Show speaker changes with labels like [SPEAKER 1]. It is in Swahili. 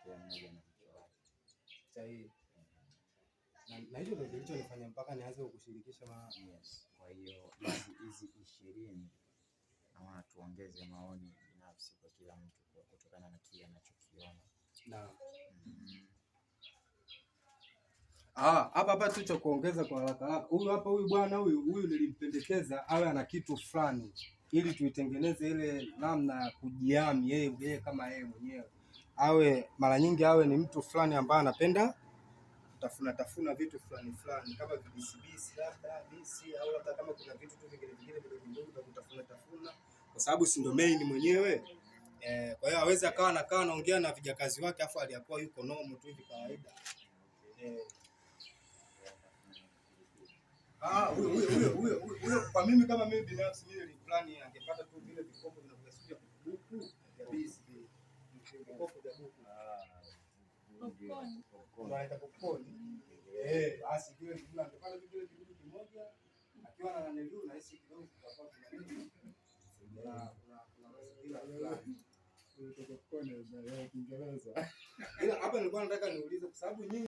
[SPEAKER 1] sehemu moja na mke wake.
[SPEAKER 2] Sahihi. Na hicho ndio kilichonifanya mpaka nianze kukushirikisha
[SPEAKER 1] Yes. Kwa hiyo hizi 20 naona tuongeze maoni binafsi kwa kila mtu kutokana na kile anachokiona.
[SPEAKER 2] Na hapa tu cha kuongeza kwa haraka. Huyu bwana huyu nilimpendekeza awe ana kitu fulani ili tuitengeneze ile namna ya kujiami yeye kama yeye mwenyewe. Mara nyingi awe ni mtu fulani ambaye anapenda tafuna vitu fulani kama vibisibisi labda bisi, au hata kama kuna vitu tu vingine vidogo vya kutafuna kwa sababu si ndo main mwenyewe. Kwa hiyo hawezi akawa anakaa anaongea na vijakazi wake afu aliyakuwa yuko nomo tu hivi kawaida. Huyo kwa mimi kama mimi binafsi mimi plan angepata tu vile vikopo vinavyosudia buku ya bisi. Vikopo vya buku. Unaita popcorn. Basi vile angepata vile kitu kimoja akiwa na naneliu na hisi kidogo tutakuwa tunanini. Kuna mazingira fulani. Popcorn ya Kiingereza. Ila hapa nilikuwa nataka niulize kwa sababu nyinyi